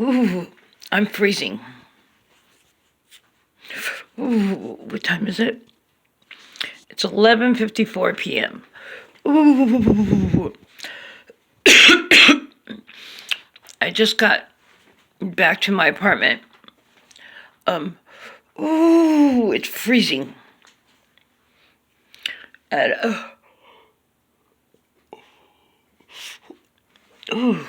Ooh, I'm freezing. Ooh, what time is it? It's 11:54 p.m. Ooh, I just got back to my apartment. Ooh, it's freezing. And, ooh,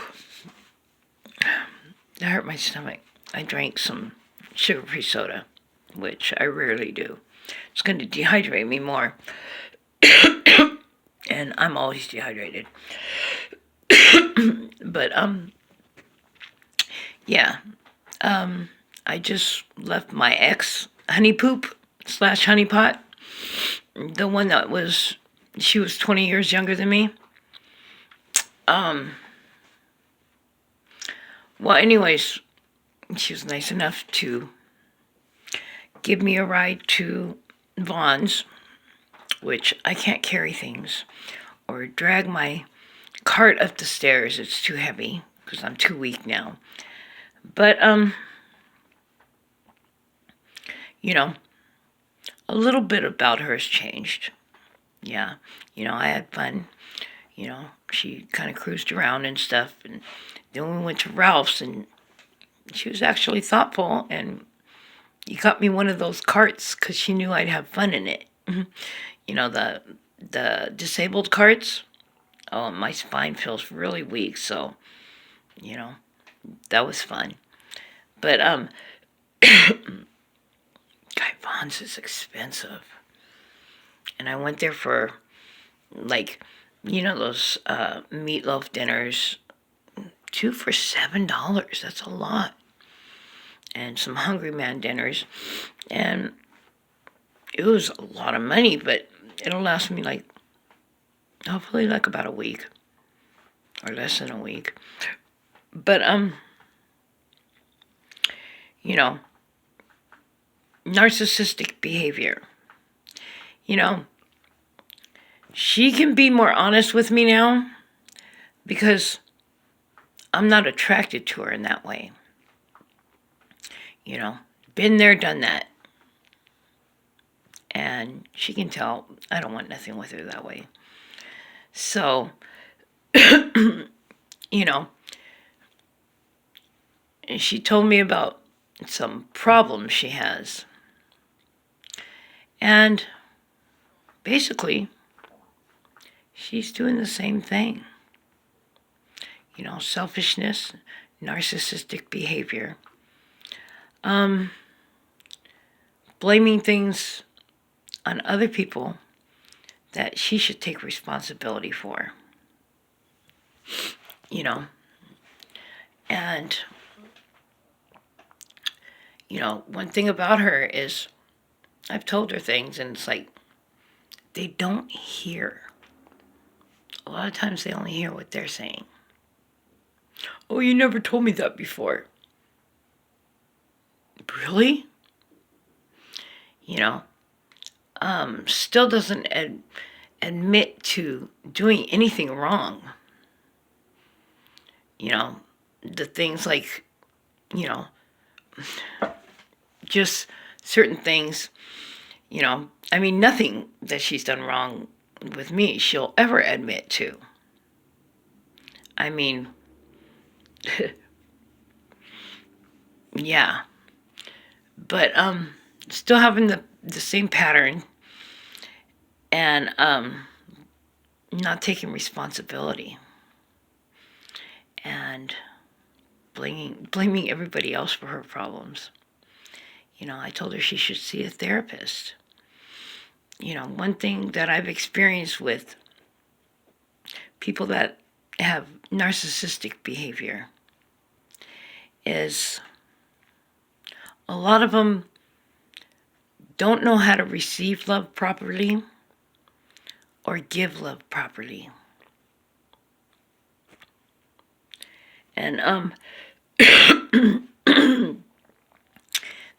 that hurt my stomach. I drank some sugar-free soda, which I rarely do. It's going to dehydrate me more. And I'm always dehydrated. But, yeah. I just left my ex honey poop slash honey pot. The one that was, she was 20 years younger than me. Well, anyways, she was nice enough to give me a ride to Vaughn's, which I can't carry things or drag my cart up the stairs. It's too heavy because I'm too weak now. But, you know, a little bit about her has changed. Yeah, I had fun. She kind of cruised around and stuff. And then we went to Ralph's, and she was actually thoughtful. And he got me one of those carts because she knew I'd have fun in it. The disabled carts. Oh, my spine feels really weak, so that was fun. But Guy Vaughn's is expensive, and I went there for like those meatloaf dinners, 2 for $7. That's a lot. And some Hungry Man dinners, and it was a lot of money, but it'll last me hopefully about a week or less than a week. But narcissistic behavior. She can be more honest with me now because I'm not attracted to her in that way. Been there, done that. And she can tell I don't want nothing with her that way. So, she told me about some problems she has. And basically, she's doing the same thing. Selfishness, narcissistic behavior. Blaming things on other people that she should take responsibility for. And, one thing about her is I've told her things, and it's like they don't hear. A lot of times they only hear what they're saying. Oh, you never told me that before. Really? Still doesn't admit to doing anything wrong. The things like, just certain things, nothing that she's done wrong with me she'll ever admit to. Yeah. But still having the same pattern and not taking responsibility and blaming everybody else for her problems. I told her she should see a therapist. One thing that I've experienced with people that have narcissistic behavior is a lot of them don't know how to receive love properly or give love properly. And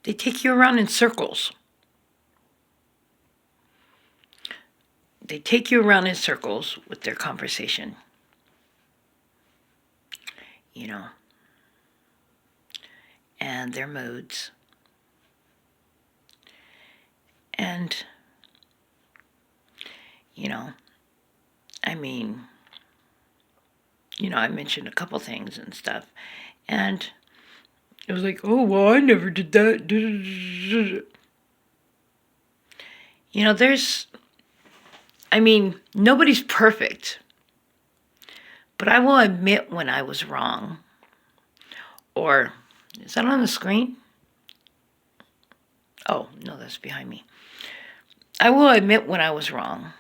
they take you around in circles. They take you around in circles with their conversation. and their moods. And, I mean, I mentioned a couple things and stuff. And it was like, oh, well, I never did that. Nobody's perfect. But I will admit when I was wrong. Or, is that on the screen? Oh, no, that's behind me. I will admit when I was wrong.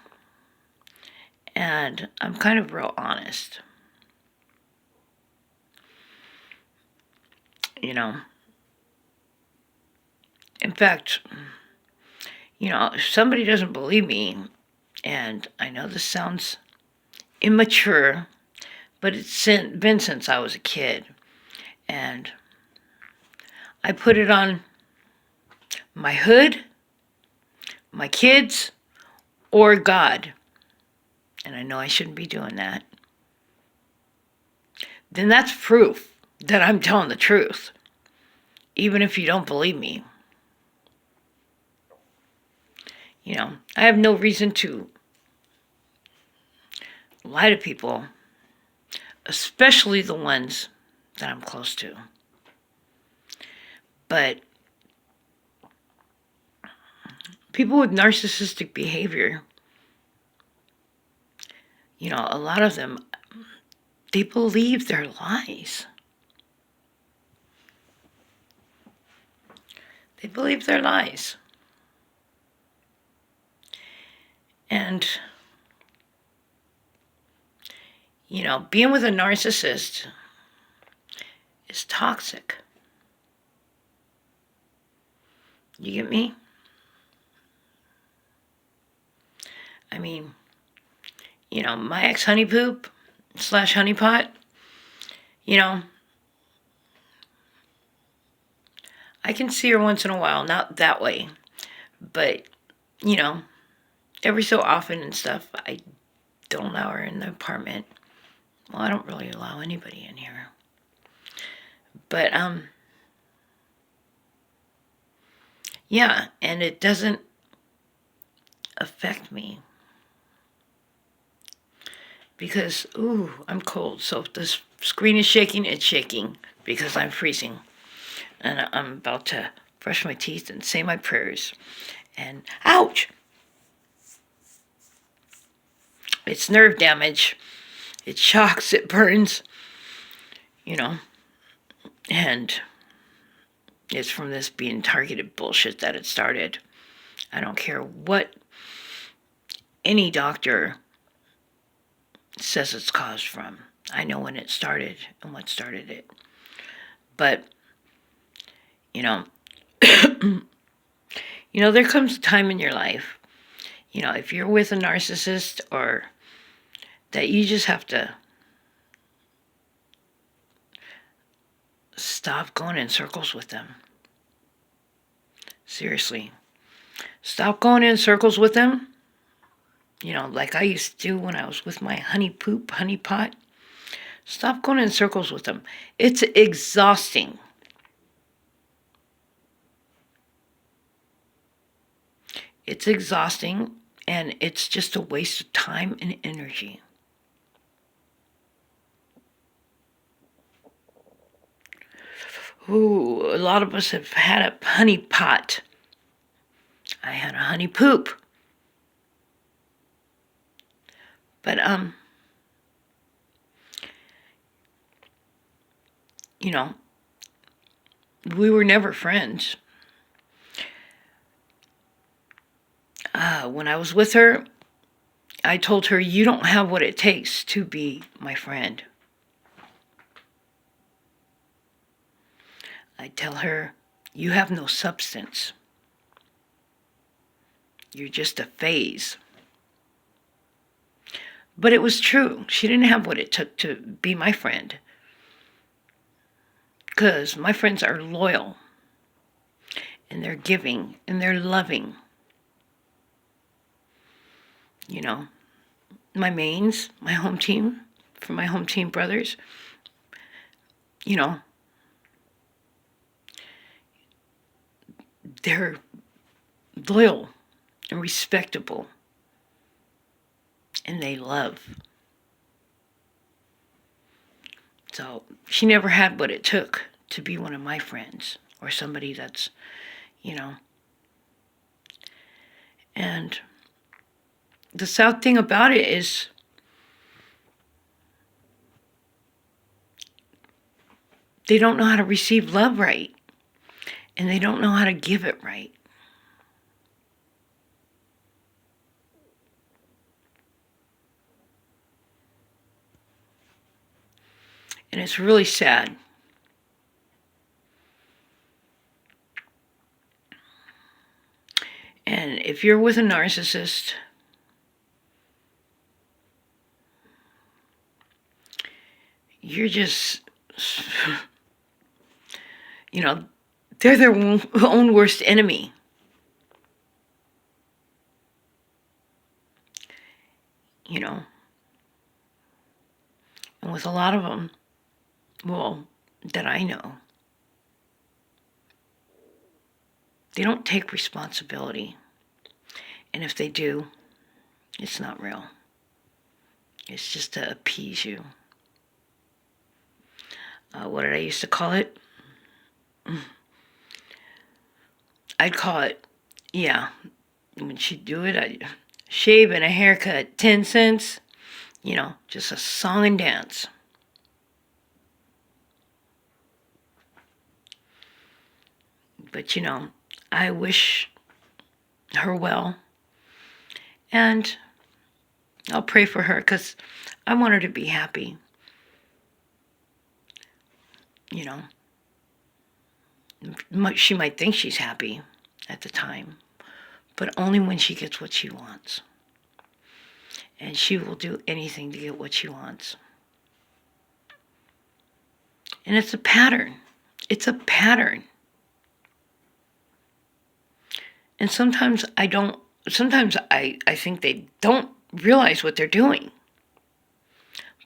And I'm kind of real honest. In fact, if somebody doesn't believe me, and I know this sounds immature, but it's been since I was a kid. And I put it on my hood, my kids, or God. And I know I shouldn't be doing that. Then that's proof that I'm telling the truth, even if you don't believe me. I have no reason to lie to people, especially the ones that I'm close to. But people with narcissistic behavior, a lot of them, they believe their lies. They believe their lies. And, being with a narcissist is toxic. You get me? My ex-honey poop / honeypot, I can see her once in a while, not that way, but, every so often and stuff, I don't allow her in the apartment. Well, I don't really allow anybody in here. But, yeah, and it doesn't affect me. Because, I'm cold. So if the screen is shaking, it's shaking because I'm freezing. And I'm about to brush my teeth and say my prayers. And, ouch! It's nerve damage. It shocks, it burns. And it's from this being targeted bullshit that it started. I don't care what any doctor says it's caused from. I know when it started and what started it. But, there comes a time in your life, if you're with a narcissist or that you just have to stop going in circles with them. Seriously. Stop going in circles with them. Like I used to do when I was with my honey pot. Stop going in circles with them. It's exhausting. It's exhausting, and it's just a waste of time and energy. Ooh, a lot of us have had a honey pot. I had a honey poop. But, we were never friends. When I was with her, I told her, you don't have what it takes to be my friend. I tell her, you have no substance. You're just a phase. But it was true. She didn't have what it took to be my friend. Because my friends are loyal. And they're giving. And they're loving. My mains, my home team, for my home team brothers, they're loyal and respectable, and they love. So she never had what it took to be one of my friends or somebody that's, you know. And the sad thing about it is they don't know how to receive love right, and they don't know how to give it right. And it's really sad. And if you're with a narcissist, you're just, they're their own worst enemy. And with a lot of them, that I know, they don't take responsibility. And if they do, it's not real. It's just to appease you. What did I used to call it? I'd call it, when she'd do it, I'd shave and a haircut, 10 cents, just a song and dance. But, I wish her well. And I'll pray for her because I want her to be happy. She might think she's happy at the time, but only when she gets what she wants. And she will do anything to get what she wants. And it's a pattern. It's a pattern. And sometimes I think they don't realize what they're doing.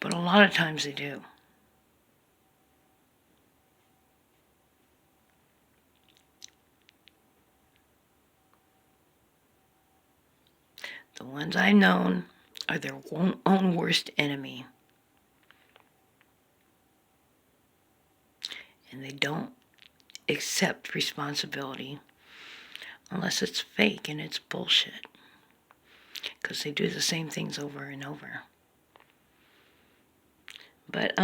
But a lot of times they do. The ones I've known are their own worst enemy. And they don't accept responsibility unless it's fake and it's bullshit. Because they do the same things over and over. But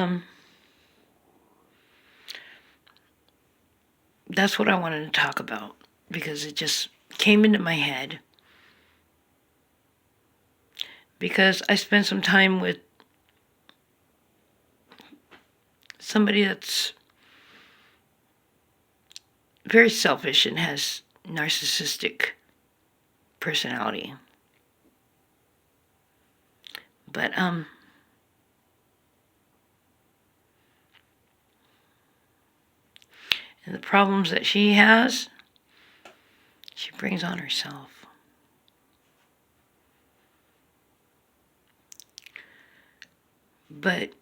that's what I wanted to talk about because it just came into my head. Because I spent some time with somebody that's very selfish and has narcissistic personality. But and the problems that she has, she brings on herself. But,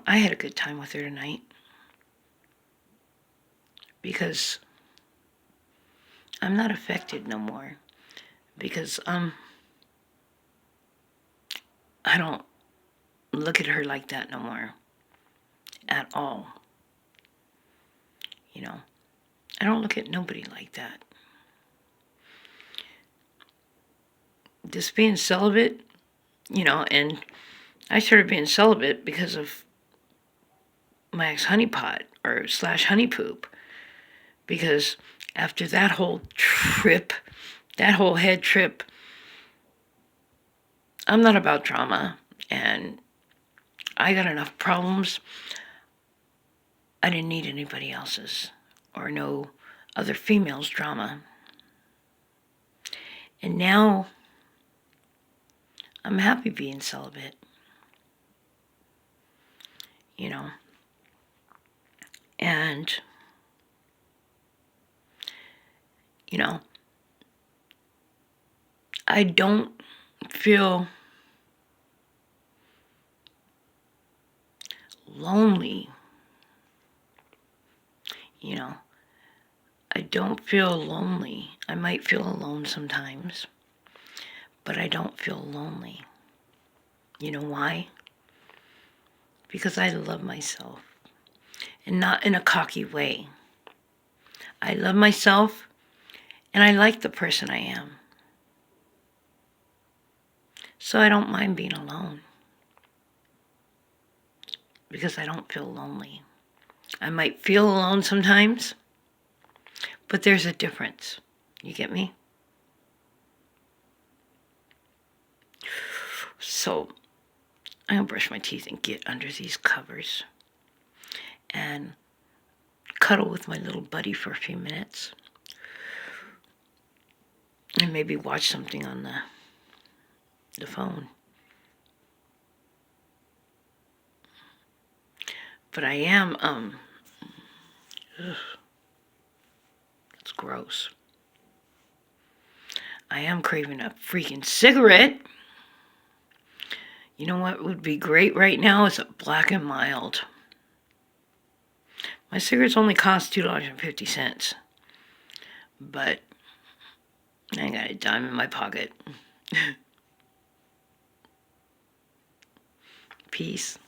I had a good time with her tonight. Because I'm not affected no more. Because, I don't look at her like that no more. At all. I don't look at nobody like that. Just being celibate, and I started being celibate because of my ex-honeypot or /honey poop. Because after that whole trip, that whole head trip, I'm not about drama. And I got enough problems. I didn't need anybody else's or no other females' drama. And now I'm happy being celibate. And, I don't feel lonely. I don't feel lonely. I might feel alone sometimes, but I don't feel lonely. You know why? Because I love myself, and not in a cocky way. I love myself, and I like the person I am. So I don't mind being alone, because I don't feel lonely. I might feel alone sometimes, but there's a difference. You get me? So I'm gonna brush my teeth and get under these covers and cuddle with my little buddy for a few minutes and maybe watch something on the phone. But I am, it's gross. I am craving a freaking cigarette. You know what would be great right now is a Black and Mild. My cigarettes only cost $2.50, but I ain't got a dime in my pocket. Peace,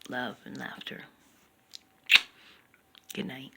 love, and laughter. Good night.